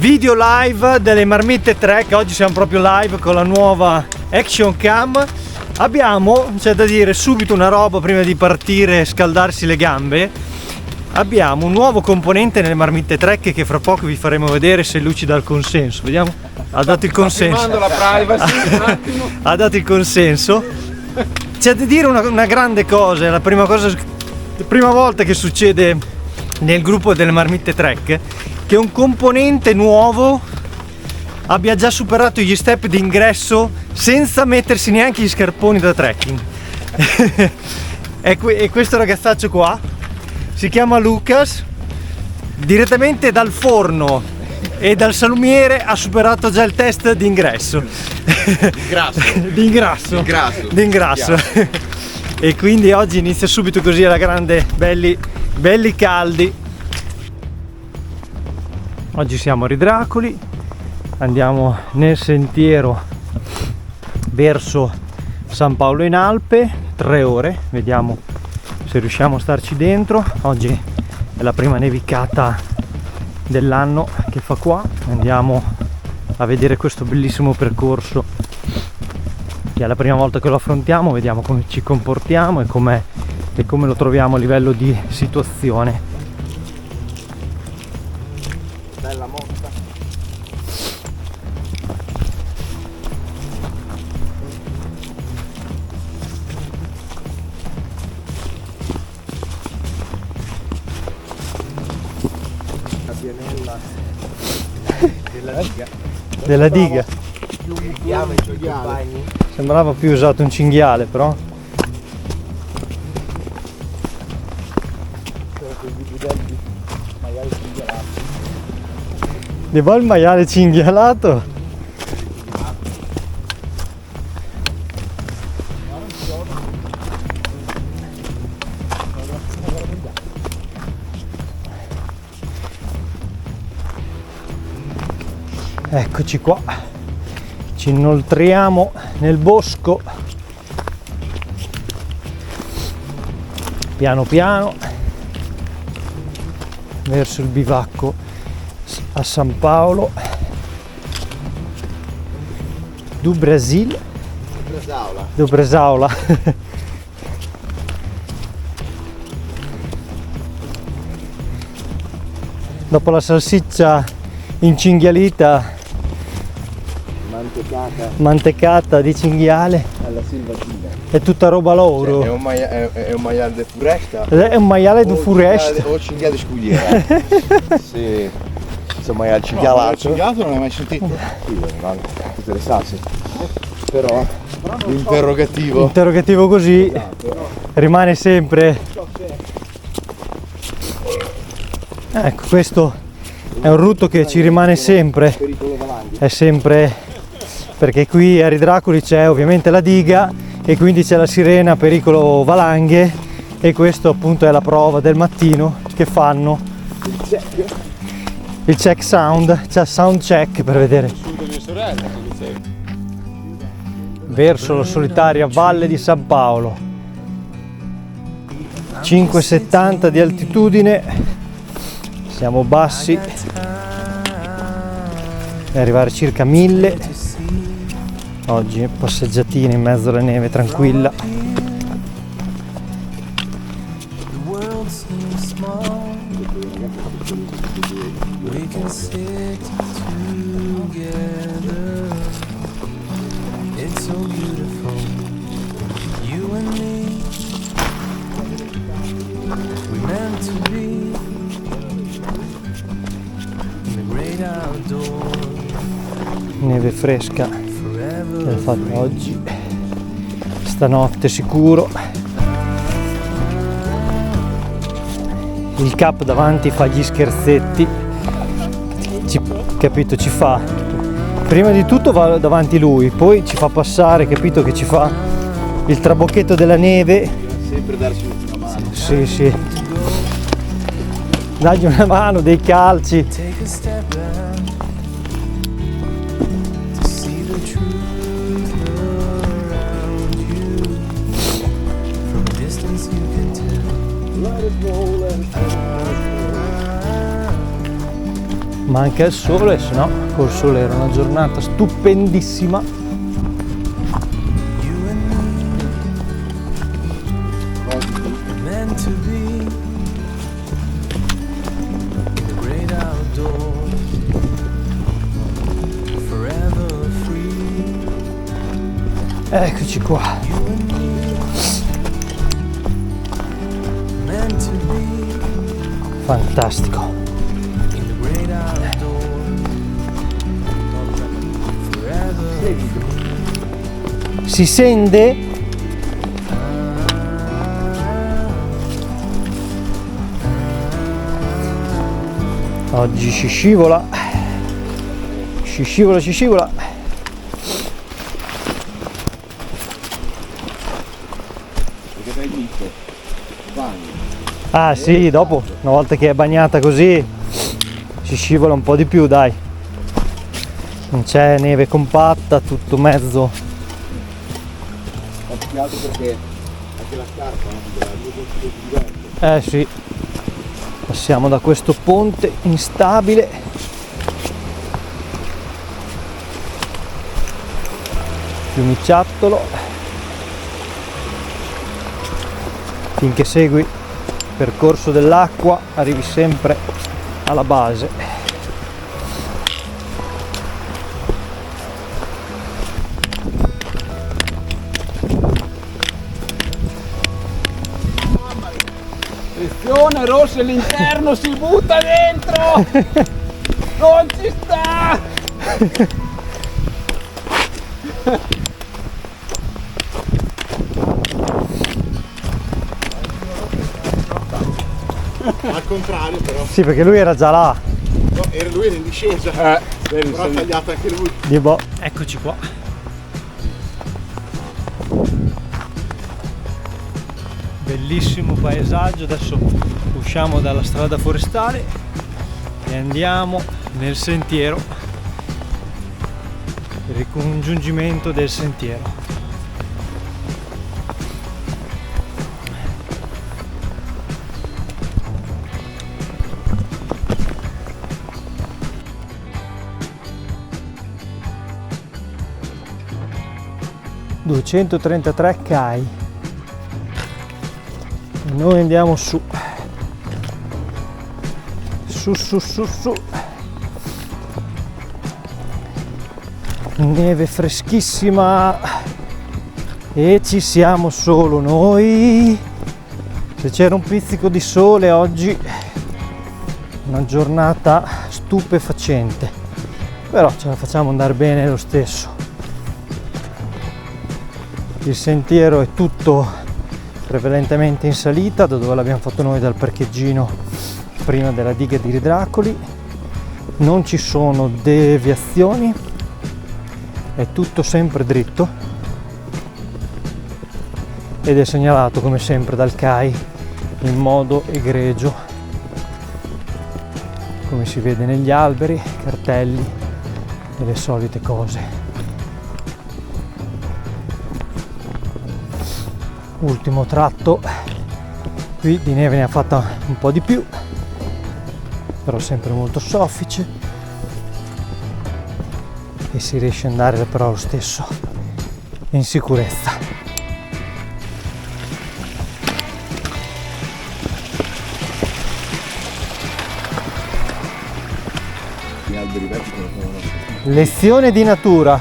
video live delle Marmitte Trek. Oggi siamo proprio live con la nuova Action Cam. Abbiamo, c'è da dire subito una roba prima di partire e scaldarsi le gambe. Abbiamo un nuovo componente nelle Marmitte Trek che fra poco vi faremo vedere se lui ci dà il consenso. Vediamo. Ha dato il consenso. La privacy, un attimo. Ha dato il consenso. C'è da dire una grande cosa, è la prima volta che succede nel gruppo delle Marmitte Trek che un componente nuovo abbia già superato gli step di ingresso senza mettersi neanche gli scarponi da trekking. E questo ragazzaccio qua si chiama Lucas, direttamente dal forno e dal salumiere ha superato già il test di ingresso. di ingrasso. E quindi oggi inizia subito così alla grande, belli caldi. Oggi siamo a Ridracoli, andiamo nel sentiero verso San Paolo in Alpe, 3 ore, vediamo se riusciamo a starci dentro. Oggi è la prima nevicata dell'anno che fa qua, andiamo a vedere questo bellissimo percorso che è la prima volta che lo affrontiamo, vediamo come ci comportiamo e come lo troviamo a livello di situazione. Bella mossa. La pianella Della diga. compagni. Sembrava più usato un cinghiale, però. Ne vuoi il maiale cinghialato? Eccoci qua, ci inoltriamo nel bosco piano piano verso il bivacco a San Paolo do Brasil, do Bresaola. Dopo la salsiccia incinghialita, mantecata di cinghiale, alla Silvatina. è tutta roba loro. È un maiale di foresta. È un maiale di foresta. O cinghiale di scudiera. Sì. Insomma, maiale cinghialato. Il cinghialato non l'hai mai sentito? Sì, non tutte le salse. Però l'interrogativo così rimane sempre. Ecco, questo è un rutto che ci rimane sempre. È sempre perché qui a Ridracoli c'è ovviamente la diga e quindi c'è la sirena pericolo valanghe, e questo appunto è la prova del mattino che fanno il check sound, c'è sound check per vedere verso la solitaria valle di San Paolo, 5,70 di altitudine, siamo bassi e arrivare circa 1000. Oggi passeggiatina in mezzo alla neve tranquilla. Neve fresca l'ho fatta oggi, stanotte sicuro. Il cap davanti fa gli scherzetti, capito, ci fa, prima di tutto va davanti lui, poi ci fa passare, capito, che ci fa il trabocchetto della neve. Sempre darci una mano. Sì. Dagli una mano, dei calci. manca il sole, se no col sole era una giornata stupendissima. Meant to be the great outdoors, forever free. Eccoci qua. Meant to be Fantastico. in the great outdoors, forever free. Si sente? Oggi si scivola. Si scivola, si scivola. Perché dai dito, bagno. Ah sì, dopo, una volta che è bagnata così, si scivola un po' di più, dai. Non c'è neve compatta, tutto mezzo. Ma più che altro perché anche la scarpa non deve avere due diverse. Sì. Passiamo da questo ponte instabile. Fiumiciattolo. Finché segui il percorso dell'acqua arrivi sempre alla base. Attenzione, rosso all'interno, si butta dentro! Non ci sta! Al contrario però, Sì, perché lui era già là. no, lui era in discesa, però ha tagliato anche lui. Eccoci qua. Bellissimo paesaggio, adesso usciamo dalla strada forestale e andiamo nel sentiero, il ricongiungimento del sentiero. (233 km) e noi andiamo su su. Neve freschissima e ci siamo solo noi. Se c'era un pizzico di sole oggi, una giornata stupefacente, però ce la facciamo andare bene lo stesso. Il sentiero è tutto prevalentemente in salita, da dove l'abbiamo fatto noi, dal parcheggino prima della diga di Ridracoli. Non ci sono deviazioni, è tutto sempre dritto ed è segnalato come sempre dal CAI in modo egregio, come si vede negli alberi, cartelli e le solite cose. Ultimo tratto, qui di neve ne ha fatta un po' di più, però sempre molto soffice e si riesce ad andare però lo stesso in sicurezza. Gli alberi vecchi sono Lezione di natura.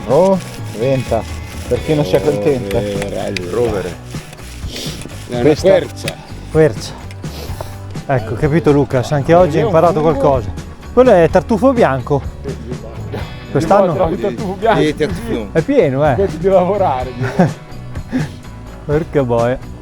Oh, venta, perché non si accontenta? il rovere. Questa Quercia. Ecco, capito Lucas, anche oggi hai imparato qualcosa. Quello è tartufo bianco. Quest'anno il tartufo bianco, è pieno, ti devo lavorare. Porca boia.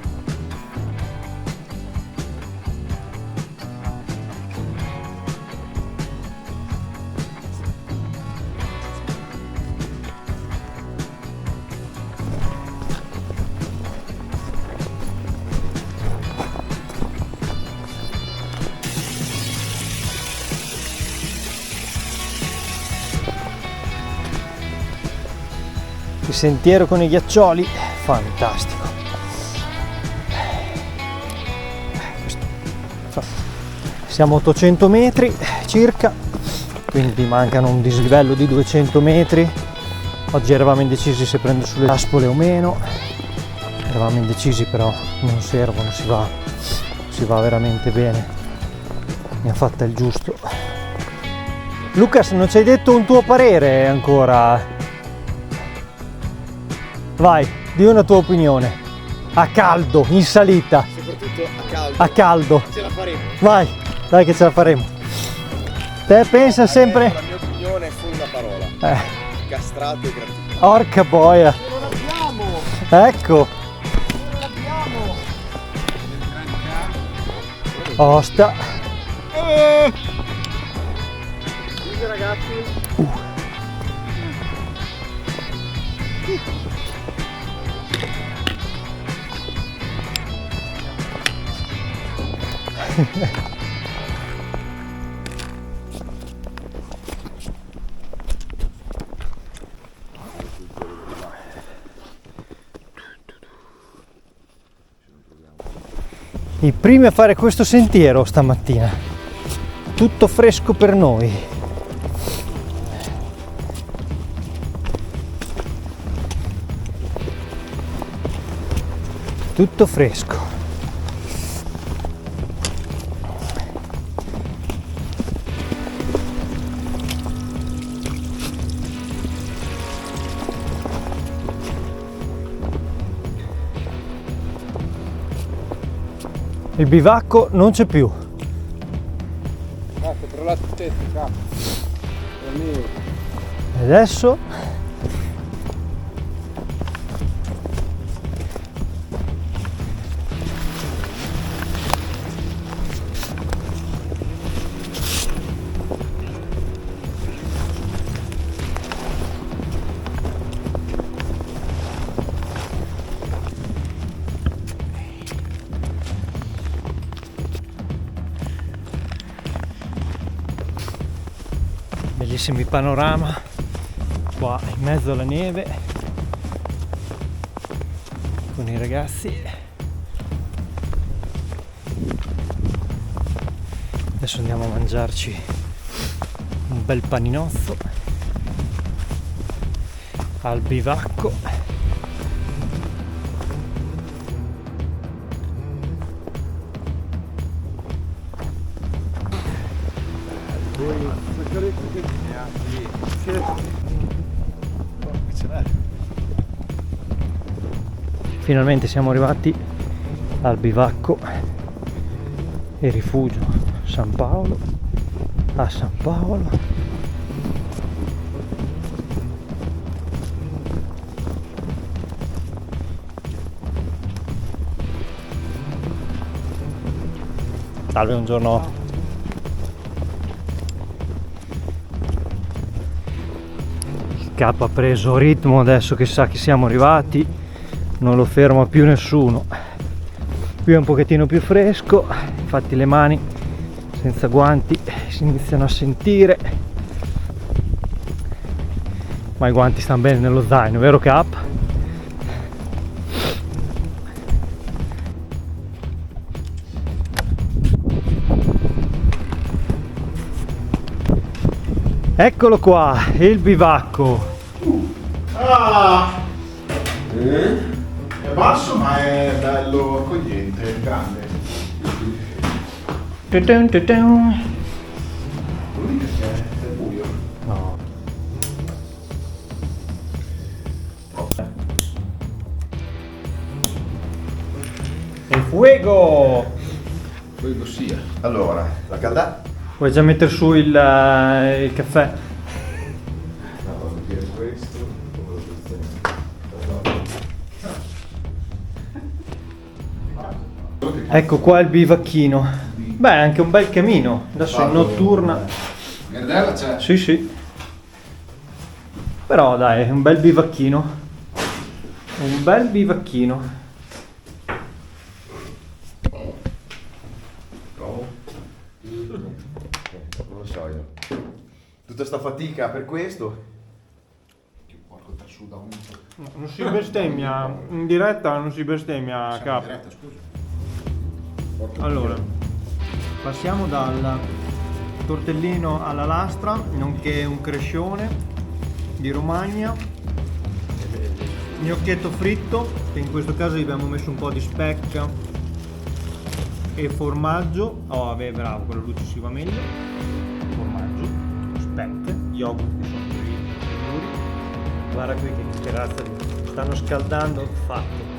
Il sentiero con i ghiaccioli, fantastico. Siamo a 800 metri circa, quindi mancano un dislivello di 200 metri. Oggi eravamo indecisi se prendere sulle aspole o meno, eravamo indecisi, però non servono, si va veramente bene, mi ha fatta il giusto. Lucas, non ci hai detto un tuo parere ancora? Vai, di una tua opinione. A caldo, in salita. Soprattutto a caldo. A caldo. Ce la faremo. Vai, dai che ce la faremo. Te pensa sempre... La mia opinione è solo una parola. Castrato e gratificato. Orca boia. Non l'abbiamo! Ecco. Non l'abbiamo! Osta. Chiude ragazzi. I primi a fare questo sentiero stamattina, tutto fresco per noi. Tutto fresco. Il bivacco non c'è più. Basta, per la stesso, capo. E adesso bellissimi panorama qua in mezzo alla neve con i ragazzi. Adesso andiamo a mangiarci un bel paninozzo al bivacco. Finalmente siamo arrivati al bivacco e rifugio San Paolo, a San Paolo. Salve, un giorno. Il capo ha preso ritmo adesso che sa che siamo arrivati. Non lo ferma più nessuno. Qui è un pochettino più fresco, infatti le mani senza guanti si iniziano a sentire, ma i guanti stanno bene nello zaino, vero Cap? Eccolo qua, il bivacco. È basso ma è bello accogliente, è grande. L'unica che è buio. No. E fuego! Quello sia. Allora, la calda. Vuoi già mettere su il caffè? Vado a dire questo. Ecco qua il bivacchino. Beh, anche un bel camino. Adesso è notturna. Gardella c'è. Sì, sì. Però dai, è un bel bivacchino. Un bel bivacchino. Non lo so io. Tutta sta fatica per questo? Porco trasuda un po'. Non si bestemmia. In diretta non si bestemmia, capo. Diretta, scusa. Allora, passiamo dal tortellino alla lastra, nonché un crescione di Romagna, gnocchietto fritto, che in questo caso gli abbiamo messo un po' di specca e formaggio. Oh vabbè, bravo, quello lì ci si va meglio. Formaggio, specca, yogurt che sono quelli duri. Guarda qui che razza di... stanno scaldando, fatto.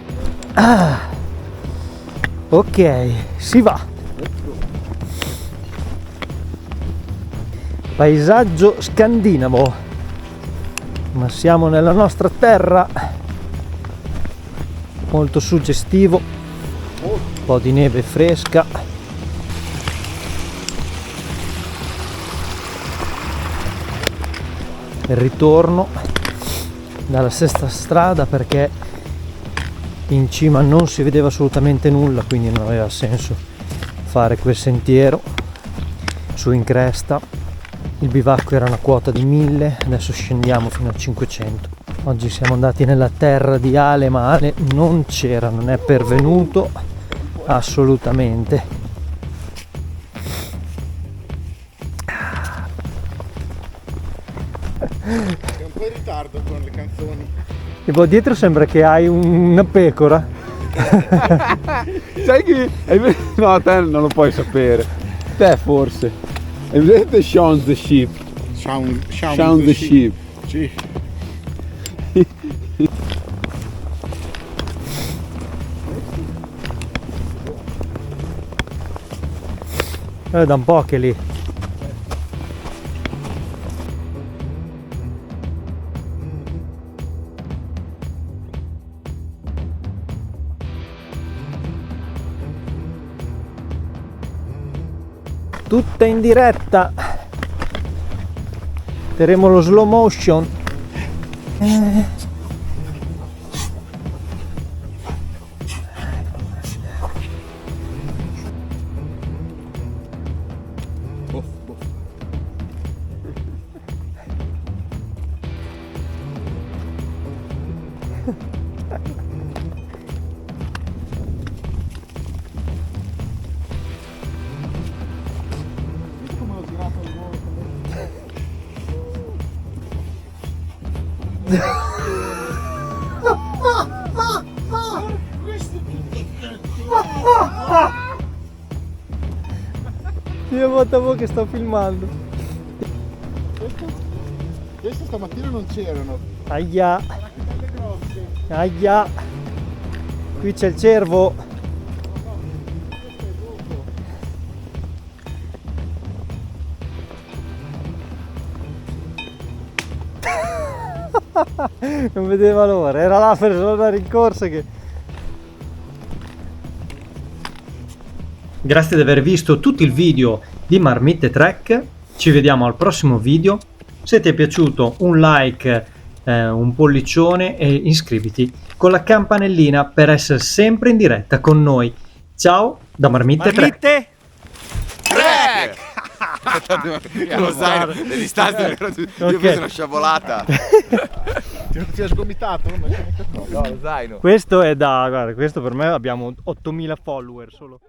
Ah, ok, si va. Paesaggio scandinavo, ma siamo nella nostra terra, molto suggestivo, un po' di neve fresca. Il ritorno dalla sesta strada, perché in cima non si vedeva assolutamente nulla, quindi non aveva senso fare quel sentiero su in cresta. Il bivacco era una quota di 1000, adesso scendiamo fino a 500. Oggi siamo andati nella terra di Ale, ma Ale non c'era, non è pervenuto assolutamente. È un po' in ritardo con le canzoni. Tipo dietro sembra che hai una pecora. Sai che... No, te non lo puoi sapere. Te forse. È presente Shaun the Sheep? Shaun the Sheep. Sì. Da un po' che lì. Tutta in diretta, terremo lo slow motion. Io voto che sto filmando. Queste stamattina non c'erano. Aia, aia, qui c'è il cervo. Non vedeva l'ora, era là per la rincorsa che... Grazie di aver visto tutto il video di Marmitte Trek, ci vediamo al prossimo video. Se ti è piaciuto un like, un pollicione e iscriviti con la campanellina per essere sempre in diretta con noi. Ciao da Marmitte Trek! Lo sai, le distanze erano io ho preso una sciabolata. Ti ha sgomitato? Non mi No, lo zaino. Questo è da... guarda, questo per me abbiamo 8000 follower solo.